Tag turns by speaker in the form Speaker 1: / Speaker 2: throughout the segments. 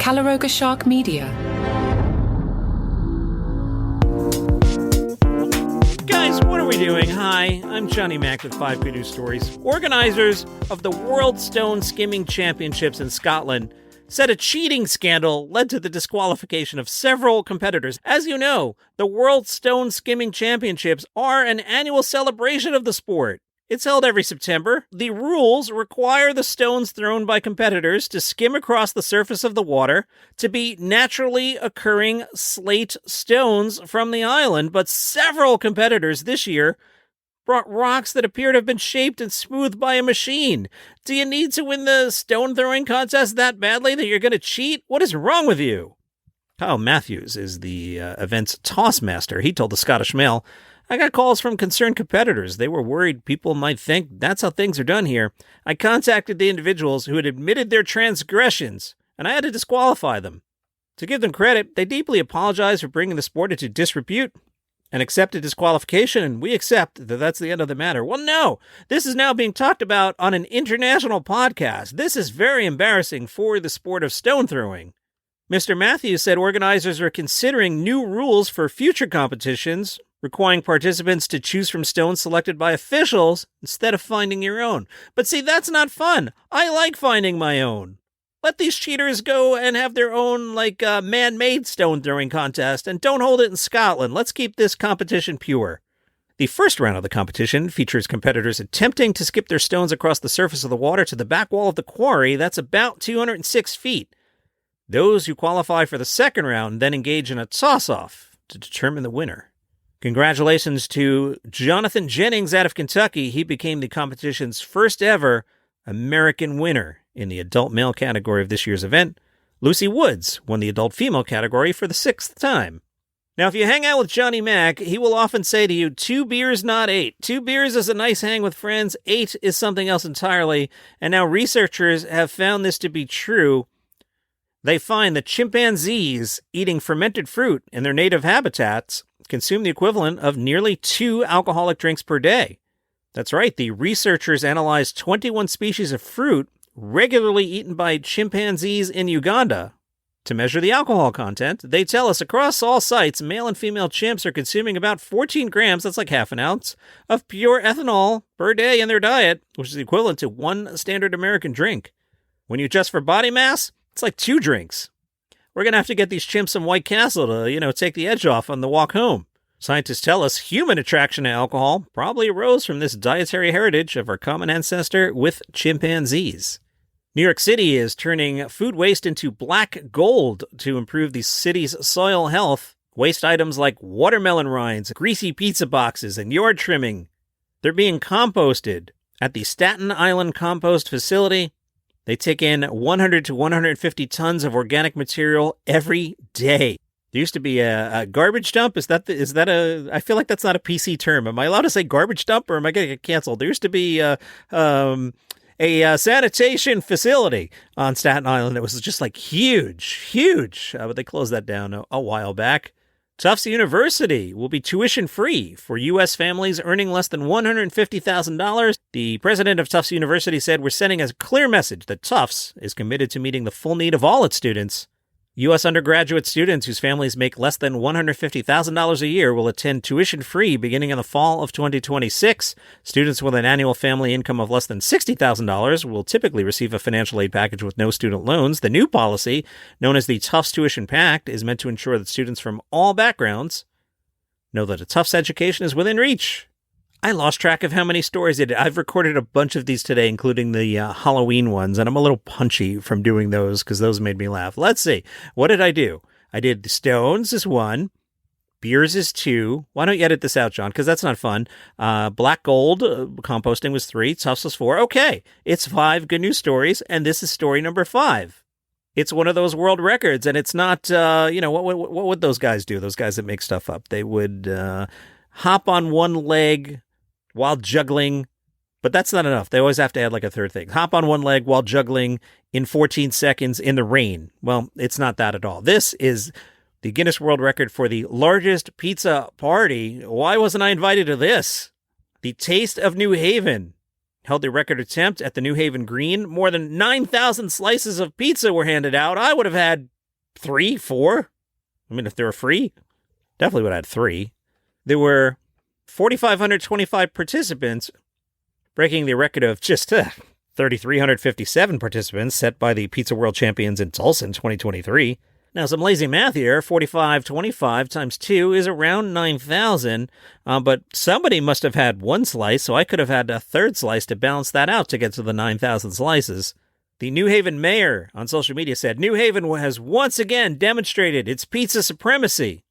Speaker 1: Caloroga Shark Media.
Speaker 2: Guys, what are we doing? Hi, I'm Johnny Mac with 5 Good News Stories. Organizers of the World Stone Skimming Championships in Scotland said a cheating scandal led to the disqualification of several competitors. As you know, the World Stone Skimming Championships are an annual celebration of the sport. It's held every September. The rules require the stones thrown by competitors to skim across the surface of the water to be naturally occurring slate stones from the island, but several competitors this year brought rocks that appear to have been shaped and smoothed by a machine. Do you need to win the stone throwing contest that badly that you're going to cheat? What is wrong with you? Kyle Matthews is the event's toss master. He told the Scottish Mail, "I got calls from concerned competitors. They were worried people might think that's how things are done here. I contacted the individuals who had admitted their transgressions, and I had to disqualify them. To give them credit, they deeply apologized for bringing the sport into disrepute and accepted disqualification, and we accept that that's the end of the matter." Well, no, this is now being talked about on an international podcast. This is very embarrassing for the sport of stone throwing. Mr. Matthews said organizers are considering new rules for future competitions, requiring participants to choose from stones selected by officials instead of finding your own. But see, that's not fun. I like finding my own. Let these cheaters go and have their own, man-made stone-throwing contest, and don't hold it in Scotland. Let's keep this competition pure. The first round of the competition features competitors attempting to skip their stones across the surface of the water to the back wall of the quarry. That's about 206 feet. Those who qualify for the second round then engage in a toss-off to determine the winner. Congratulations to Jonathan Jennings out of Kentucky. He became the competition's first ever American winner in the adult male category of this year's event. Lucy Woods won the adult female category for the 6th time. Now, if you hang out with Johnny Mac, he will often say to you, 2 beers, not 8. 2 beers is a nice hang with friends. 8 is something else entirely. And now researchers have found this to be true. They find that chimpanzees eating fermented fruit in their native habitats consume the equivalent of nearly 2 alcoholic drinks per day. That's right, the researchers analyzed 21 species of fruit regularly eaten by chimpanzees in Uganda to measure the alcohol content. They tell us across all sites, male and female chimps are consuming about 14 grams, that's like half an ounce, of pure ethanol per day in their diet, which is equivalent to 1 standard American drink. When you adjust for body mass, it's like 2 drinks. We're going to have to get these chimps some White Castle to, take the edge off on the walk home. Scientists tell us human attraction to alcohol probably arose from this dietary heritage of our common ancestor with chimpanzees. New York City is turning food waste into black gold to improve the city's soil health. Waste items like watermelon rinds, greasy pizza boxes, and yard trimming, they're being composted at the Staten Island compost facility. They take in 100 to 150 tons of organic material every day. There used to be a garbage dump. Is that I feel like that's not a PC term. Am I allowed to say garbage dump, or am I going to get canceled? There used to be a sanitation facility on Staten Island that was just like huge. But they closed that down a while back. Tufts University will be tuition-free for U.S. families earning less than $150,000. The president of Tufts University said, "We're sending a clear message that Tufts is committed to meeting the full need of all its students. U.S. undergraduate students whose families make less than $150,000 a year will attend tuition-free beginning in the fall of 2026. Students with an annual family income of less than $60,000 will typically receive a financial aid package with no student loans. The new policy, known as the Tufts Tuition Pact, is meant to ensure that students from all backgrounds know that a Tufts education is within reach." I lost track of how many stories I did. I've recorded a bunch of these today, including the Halloween ones, and I'm a little punchy from doing those because those made me laugh. Let's see. What did I do? I did the stones is 1. Beers is 2. Why don't you edit this out, John? Because that's not fun. Black gold composting was 3. Tufts was 4. Okay. It's 5 good news stories, and this is story number 5. It's one of those world records, and it's not, what would those guys do? Those guys that make stuff up. They would hop on one leg while juggling, but that's not enough. They always have to add like a third thing. Hop on one leg while juggling in 14 seconds in the rain. Well, it's not that at all. This is the Guinness World Record for the largest pizza party. Why wasn't I invited to this? The Taste of New Haven held the record attempt at the New Haven Green. More than 9,000 slices of pizza were handed out. I would have had 3, 4? I mean, if they were free, definitely would have had 3. There were 4,525 participants, breaking the record of just 3,357 participants set by the Pizza World Champions in Tulsa in 2023. Now, some lazy math here. 4,525 times 2 is around 9,000, but somebody must have had one slice, so I could have had a third slice to balance that out to get to the 9,000 slices. The New Haven mayor on social media said, New Haven has once again demonstrated its pizza supremacy,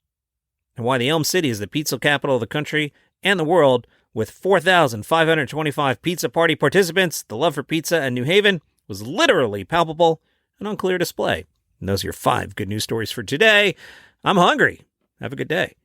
Speaker 2: and why the Elm City is the pizza capital of the country and the world. With 4,525 pizza party participants, the love for pizza in New Haven was literally palpable and on clear display. And those are your 5 good news stories for today. I'm hungry. Have a good day.